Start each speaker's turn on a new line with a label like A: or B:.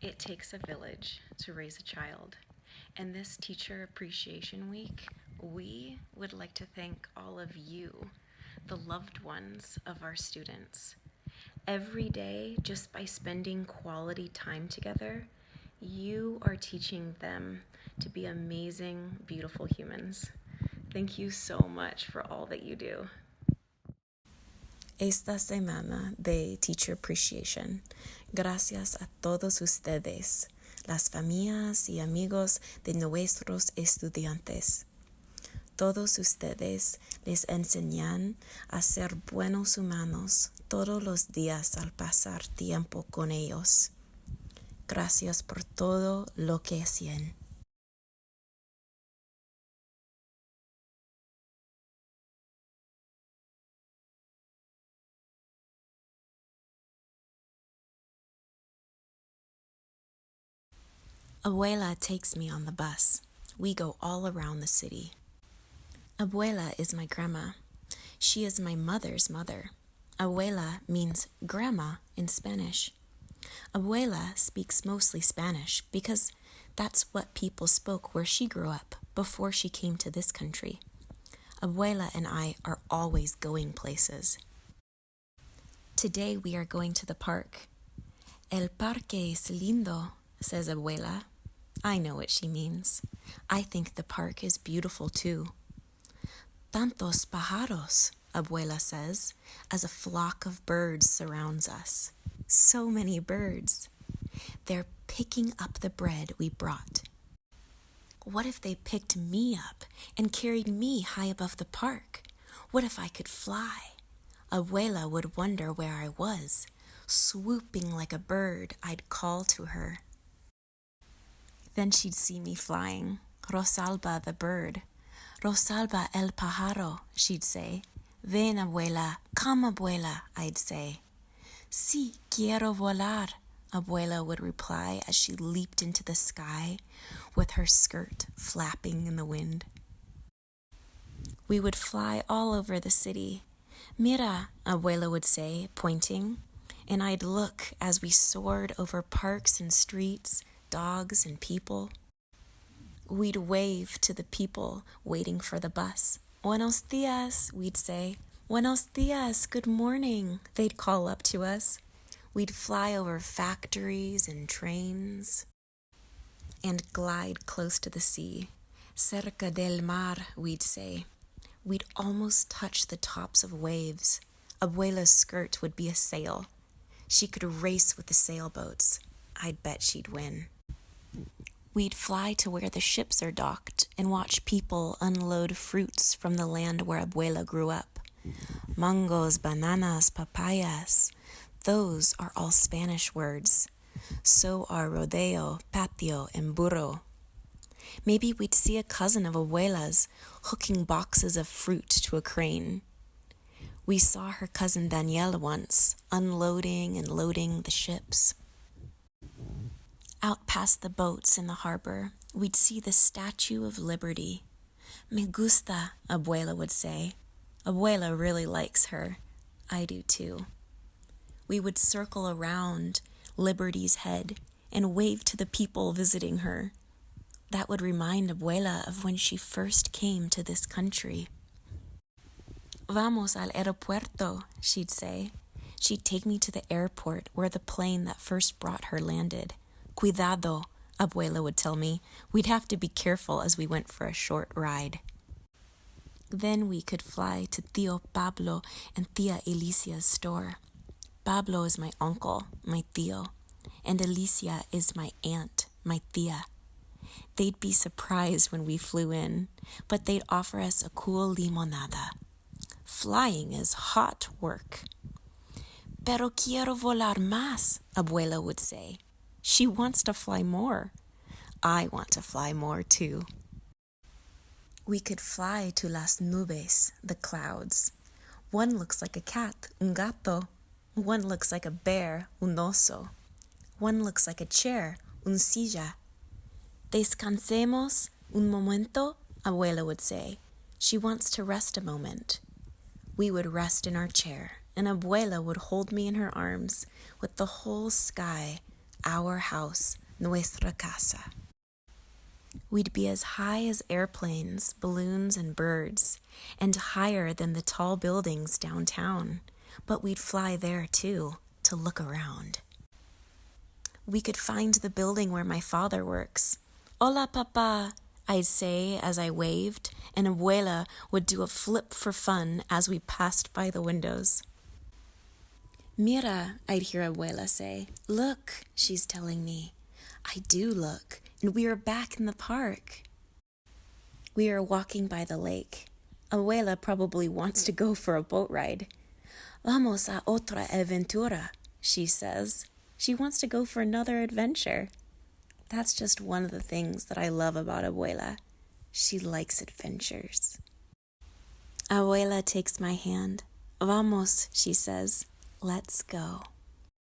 A: It takes a village to raise a child, and this Teacher Appreciation Week, we would like to thank all of you, the loved ones of our students. Every day, just by spending quality time together, you are teaching them to be amazing, beautiful humans. Thank you so much for all that you do.
B: Esta semana de Teacher Appreciation, gracias a todos ustedes, las familias y amigos de nuestros estudiantes. Todos ustedes les enseñan a ser buenos humanos todos los días al pasar tiempo con ellos. Gracias por todo lo que hacen. Abuela takes me on the bus. We go all around the city. Abuela is my grandma. She is my mother's mother. Abuela means grandma in Spanish. Abuela speaks mostly Spanish because that's what people spoke where she grew up before she came to this country. Abuela and I are always going places. Today we are going to the park. El parque es lindo, says Abuela. I know what she means. I think the park is beautiful too. Tantos pájaros, Abuela says, as a flock of birds surrounds us. So many birds. They're picking up the bread we brought. What if they picked me up and carried me high above the park? What if I could fly? Abuela would wonder where I was. Swooping like a bird, I'd call to her. Then she'd see me flying. Rosalba the bird. Rosalba el pájaro, she'd say. Ven, abuela, come, abuela, I'd say. Sí, quiero volar, Abuela would reply as she leaped into the sky with her skirt flapping in the wind. We would fly all over the city. Mira, Abuela would say, pointing, and I'd look as we soared over parks and streets, dogs and people. We'd wave to the people waiting for the bus. Buenos dias, we'd say. Buenos dias, good morning, they'd call up to us. We'd fly over factories and trains and glide close to the sea. Cerca del mar, we'd say. We'd almost touch the tops of waves. Abuela's skirt would be a sail. She could race with the sailboats. I'd bet she'd win. We'd fly to where the ships are docked and watch people unload fruits from the land where Abuela grew up. Mangos, bananas, papayas. Those are all Spanish words. So are rodeo, patio, and burro. Maybe we'd see a cousin of Abuela's hooking boxes of fruit to a crane. We saw her cousin Danielle once, unloading and loading the ships. Out past the boats in the harbor, we'd see the Statue of Liberty. Me gusta, Abuela would say. Abuela really likes her. I do too. We would circle around Liberty's head and wave to the people visiting her. That would remind Abuela of when she first came to this country. Vamos al aeropuerto, she'd say. She'd take me to the airport where the plane that first brought her landed. Cuidado, Abuela would tell me. We'd have to be careful as we went for a short ride. Then we could fly to Tío Pablo and Tía Elisia's store. Pablo is my uncle, my tío, and Alicia is my aunt, my tía. They'd be surprised when we flew in, but they'd offer us a cool limonada. Flying is hot work. Pero quiero volar más, Abuela would say. She wants to fly more. I want to fly more too. We could fly to las nubes, the clouds. One looks like a cat, un gato. One looks like a bear, un oso. One looks like a chair, un silla. Descansemos un momento, Abuela would say. She wants to rest a moment. We would rest in our chair, and Abuela would hold me in her arms with the whole sky our house, nuestra casa. We'd be as high as airplanes, balloons, and birds, and higher than the tall buildings downtown, but we'd fly there too, to look around. We could find the building where my father works. Hola, papa, I'd say as I waved, and Abuela would do a flip for fun as we passed by the windows. Mira, I'd hear Abuela say. Look, she's telling me. I do look, and we are back in the park. We are walking by the lake. Abuela probably wants to go for a boat ride. Vamos a otra aventura, she says. She wants to go for another adventure. That's just one of the things that I love about Abuela. She likes adventures. Abuela takes my hand. Vamos, she says. Let's go.